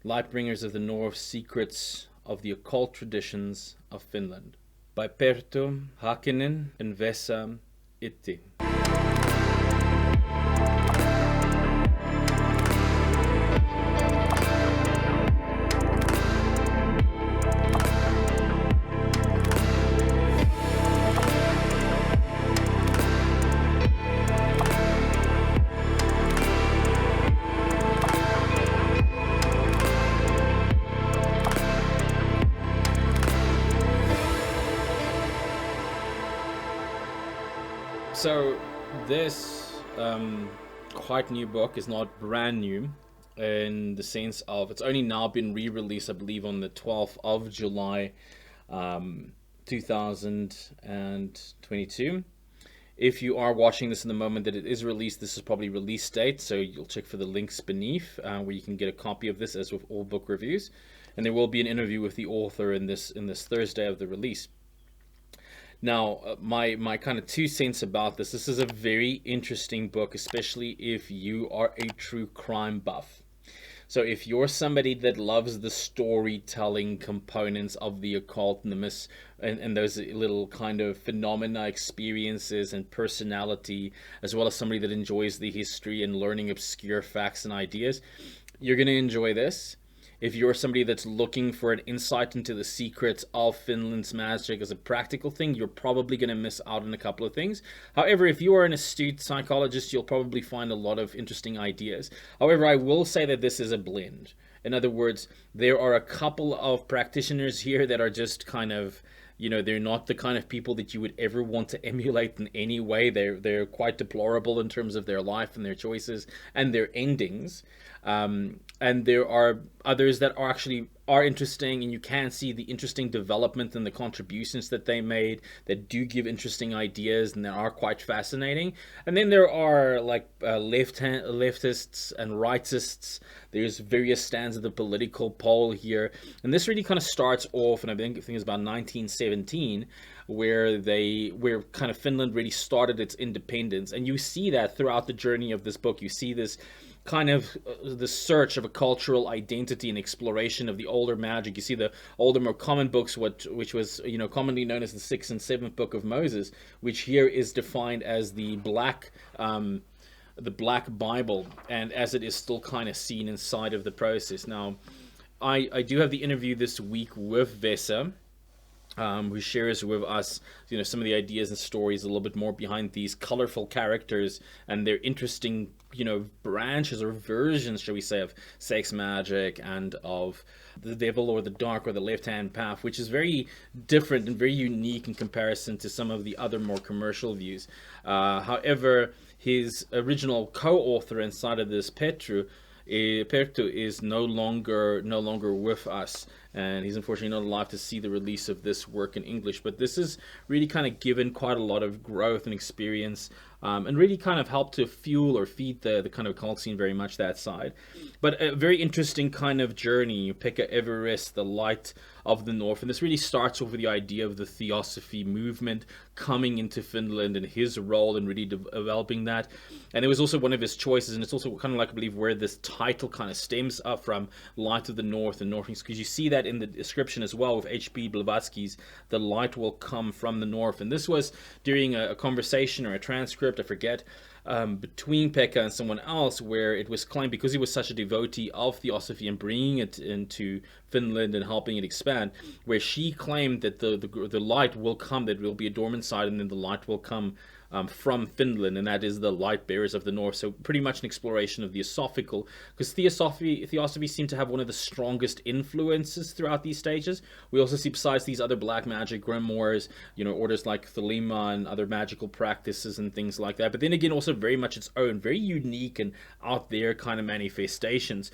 Lightbringers of the North, Secrets of the Occult Traditions of Finland, by Perttu Hakkinen and Vesa Iitti. So this quite new book is not brand new in the sense of it's only now been re-released, I believe, on the 12th of July 2022. If you are watching this in the moment that it is released, this is probably release date, so you'll check for the links beneath where you can get a copy of this, as with all book reviews. And there will be an interview with the author in this Thursday of the release. Now, my kind of 2 cents about this is a very interesting book, especially if you are a true crime buff. So if you're somebody that loves the storytelling components of the occult and the myths and those little kind of phenomena, experiences, and personality, as well as somebody that enjoys the history and learning obscure facts and ideas, you're going to enjoy this. If you're somebody that's looking for an insight into the secrets of Finland's magic as a practical thing, you're probably going to miss out on a couple of things. However, if you are an astute psychologist, you'll probably find a lot of interesting ideas. However, I will say that this is a blend. In other words, there are a couple of practitioners here that are just kind of, they're not the kind of people that you would ever want to emulate in any way. They're quite deplorable in terms of their life and their choices and their endings. And there are others that are interesting, and you can see the interesting development and the contributions that they made that do give interesting ideas and that are quite fascinating. And then there are like leftists and rightists. There's various stands of the political pole here, and this really kind of starts off, and I think it's about 1917, where kind of Finland really started its independence, and you see that throughout the journey of this book. You see this kind of the search of a cultural identity and exploration of the older magic. You see the older, more common books, which was commonly known as the 6th and 7th book of Moses, which here is defined as the Black Bible, and as it is still kind of seen inside of the process. Now, I do have the interview this week with Vesa, who shares with us, some of the ideas and stories a little bit more behind these colorful characters and their interesting, branches or versions, shall we say, of sex magic and of the devil or the dark or the left-hand path, which is very different and very unique in comparison to some of the other more commercial views. However, his original co-author inside of this, Perttu, is no longer with us, and he's unfortunately not alive to see the release of this work in English. But this has really kind of given quite a lot of growth and experience, and really kind of helped to fuel or feed the kind of cult scene very much that side. But a very interesting kind of journey. You pick Everest, the light of the North, and this really starts off with the idea of the Theosophy movement coming into Finland and his role in really developing that. And it was also one of his choices, and it's also kind of like, I believe, where this title kind of stems up from, Light of the North and North, because you see that in the description as well with H.P. Blavatsky's The Light Will Come from the North. And this was during a conversation or a transcript, I forget, between Pekka and someone else, where it was claimed, because he was such a devotee of Theosophy and bringing it into Finland and helping it expand, where she claimed that the light will come, that will be a dormant side, and then the light will come from Finland, and that is the light bearers of the North. So pretty much an exploration of the Theosophical, because Theosophy seemed to have one of the strongest influences throughout these stages. We also see, besides these other black magic grimoires, orders like Thelema and other magical practices and things like that. But then again, also very much its own, very unique and out there kind of manifestations.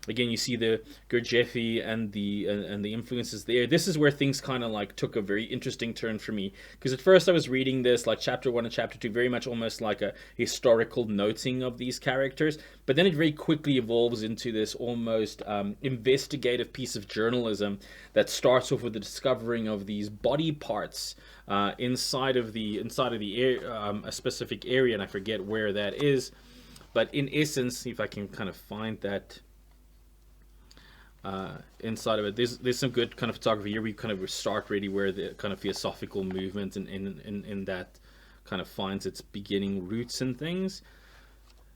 Again, you see the Gurdjieff and the influences there. This is where things kind of like took a very interesting turn for me, because at first I was reading this like chapter 1 and chapter 2 very much almost like a historical noting of these characters, but then it very quickly evolves into this almost investigative piece of journalism that starts off with the discovering of these body parts inside of the a specific area, and I forget where that is. But in essence, see if I can kind of find that. inside of it. There's some good kind of photography here. We kind of start really where the kind of theosophical movement in that kind of finds its beginning roots and things.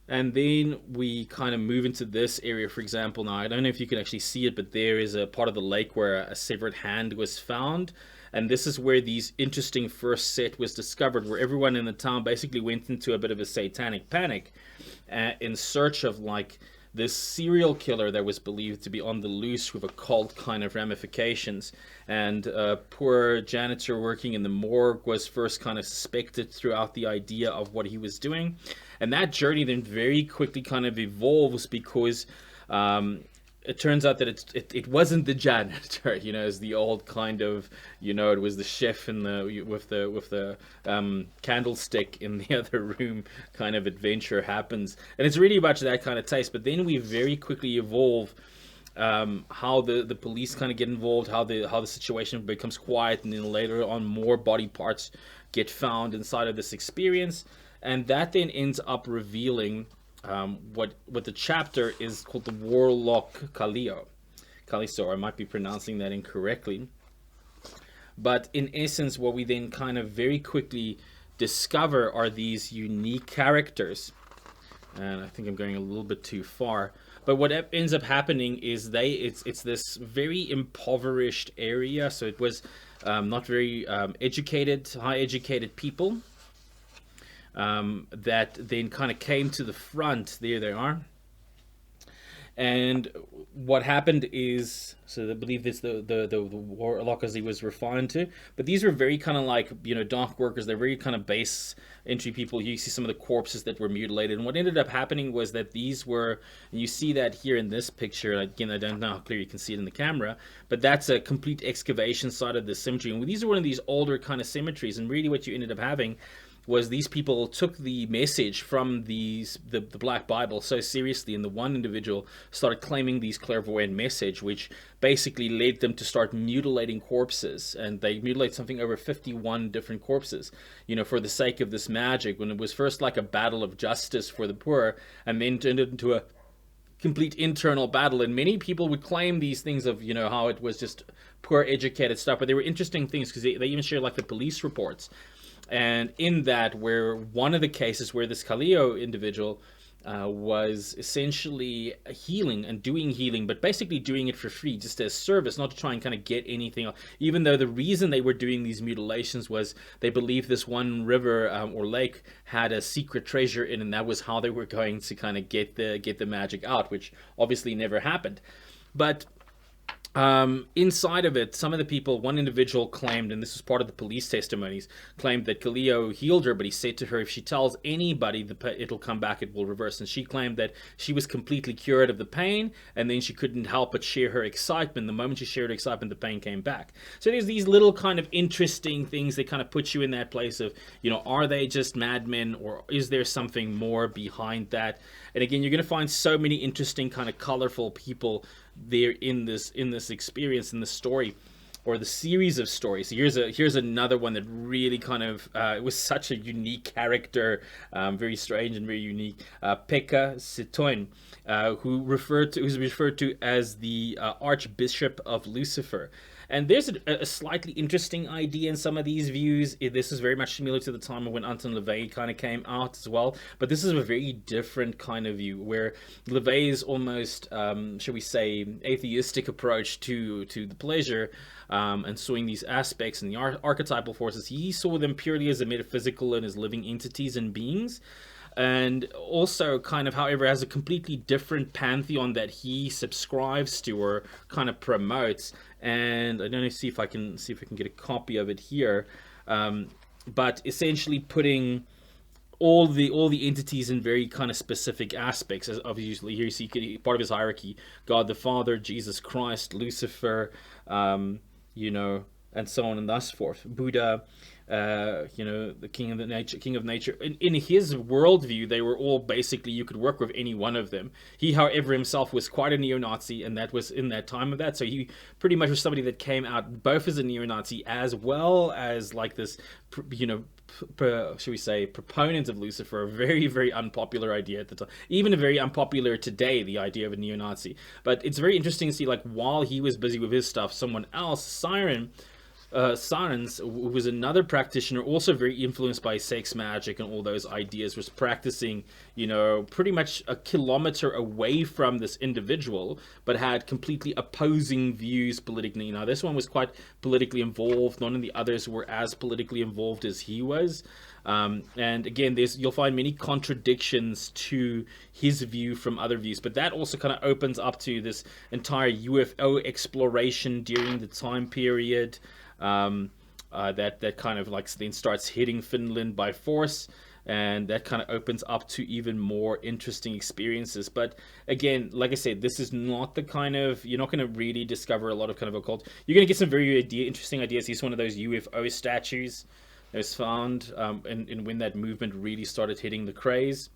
And then we kind of move into this area, for example. Now, I don't know if you can actually see it, but there is a part of the lake where a severed hand was found. And this is where these interesting first set was discovered, where everyone in the town basically went into a bit of a satanic panic in search of like this serial killer that was believed to be on the loose with occult kind of ramifications. And poor janitor working in the morgue was first kind of suspected throughout the idea of what he was doing. And that journey then very quickly kind of evolves because it turns out that it wasn't the janitor, you know, as the old kind of, you know, it was the chef in the with the candlestick in the other room kind of adventure happens, and it's really much that kind of taste. But then we very quickly evolve how the police kind of get involved, how the situation becomes quiet, and then later on more body parts get found inside of this experience, and that then ends up revealing what the chapter is called the Warlock Kaliso. I might be pronouncing that incorrectly, but in essence what we then kind of very quickly discover are these unique characters. And I think I'm going a little bit too far, but what ends up happening is it's this very impoverished area, so it was not very high educated people that then kind of came to the front. There they are. And what happened is, so I believe this the warlock as he was refined to, but these were very kind of like, you know, dock workers. They're very kind of base entry people. You see some of the corpses that were mutilated, and what ended up happening was that these were, and you see that here in this picture. Again, I don't know how clear you can see it in the camera, but that's a complete excavation site of the cemetery. And these are one of these older kind of cemeteries, and really what you ended up having was these people took the message from the Black Bible so seriously, and the one individual started claiming these clairvoyant message, which basically led them to start mutilating corpses. And they mutilate something over 51 different corpses, you know, for the sake of this magic, when it was first like a battle of justice for the poor, and then turned into a complete internal battle. And many people would claim these things of, you know, how it was just poor educated stuff, but they were interesting things because they even share like the police reports. And in that, where one of the cases where this Kalio individual was essentially healing and doing healing, but basically doing it for free, just as service, not to try and kind of get anything else. Even though the reason they were doing these mutilations was they believed this one river or lake had a secret treasure in, and that was how they were going to kind of get the magic out, which obviously never happened. But inside of it, some of the people, one individual claimed, and this was part of the police testimonies, claimed that Kalio healed her, but he said to her, if she tells anybody, it'll come back, it will reverse. And she claimed that she was completely cured of the pain, and then she couldn't help but share her excitement. The moment she shared her excitement, the pain came back. So there's these little kind of interesting things that kind of put you in that place of, you know, are they just madmen, or is there something more behind that? And again, you're going to find so many interesting kind of colorful people there in this experience, in the story, or the series of stories. So here's another one that really kind of it was such a unique character, very strange and very unique. Pekka Sitoin, who's referred to as the Archbishop of Lucifer. And there's a slightly interesting idea in some of these views. This is very much similar to the time when Anton LaVey kind of came out as well. But this is a very different kind of view, where LaVey's almost, shall we say, atheistic approach to the pleasure, and seeing these aspects and the archetypal forces. He saw them purely as a metaphysical and as living entities and beings. And also kind of, however, has a completely different pantheon that he subscribes to or kind of promotes. And I don't know, see if I can get a copy of it here. But essentially putting all the entities in very kind of specific aspects. As obviously here you see part of his hierarchy: God the Father, Jesus Christ, Lucifer, you know, and so on and thus forth. Buddha. the king of nature. In his worldview, they were all basically, you could work with any one of them. He, however, himself was quite a neo-Nazi, and that was in that time of that. So he pretty much was somebody that came out both as a neo-Nazi as well as like this, should we say, proponent of Lucifer, a very, very unpopular idea at the time. Even a very unpopular today, the idea of a neo-Nazi. But it's very interesting to see, like, while he was busy with his stuff, someone else, Sirens, who was another practitioner, also very influenced by sex magic and all those ideas, was practicing, pretty much a kilometer away from this individual, but had completely opposing views politically. Now, this one was quite politically involved. None of the others were as politically involved as he was. And again, you'll find many contradictions to his view from other views, but that also kind of opens up to this entire UFO exploration during the time period. That kind of like then starts hitting Finland by force, and that kind of opens up to even more interesting experiences. But again, like I said, this is not the kind of, you're not going to really discover a lot of kind of occult. You're going to get some very interesting ideas. He's one of those UFO statues that was found, and when that movement really started hitting the craze.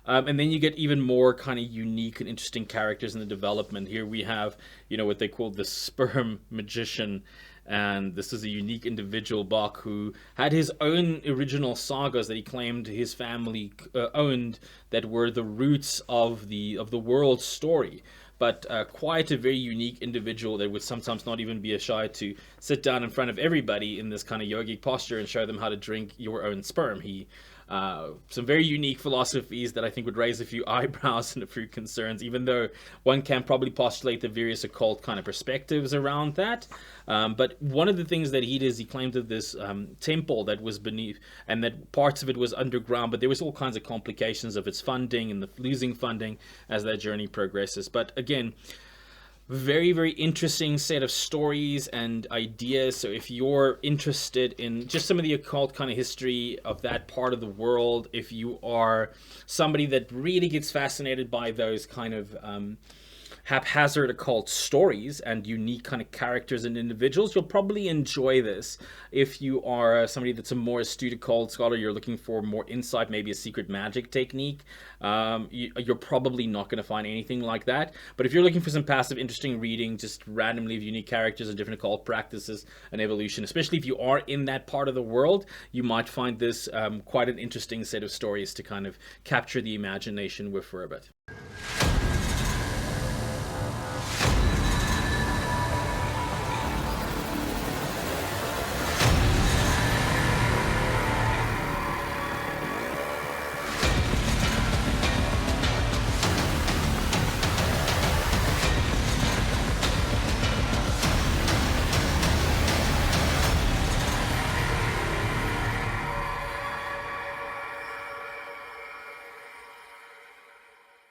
And then you get even more kind of unique and interesting characters in the development. Here we have, what they call the sperm magician. And this is a unique individual, Bach, who had his own original sagas that he claimed his family owned, that were the roots of the world story. But quite a very unique individual that would sometimes not even be shy to sit down in front of everybody in this kind of yogic posture and show them how to drink your own sperm. He some very unique philosophies that I think would raise a few eyebrows and a few concerns, even though one can probably postulate the various occult kind of perspectives around that. But one of the things that he did is he claimed of this temple that was beneath, and that parts of it was underground, but there was all kinds of complications of its funding and the losing funding as that journey progresses. But again, very, very interesting set of stories and ideas. So if you're interested in just some of the occult kind of history of that part of the world, if you are somebody that really gets fascinated by those kind of haphazard occult stories and unique kind of characters and individuals, you'll probably enjoy this. If you are somebody that's a more astute occult scholar, you're looking for more insight, maybe a secret magic technique, you're probably not going to find anything like that. But if you're looking for some passive, interesting reading, just randomly of unique characters and different occult practices and evolution, especially if you are in that part of the world, you might find this quite an interesting set of stories to kind of capture the imagination with for a bit.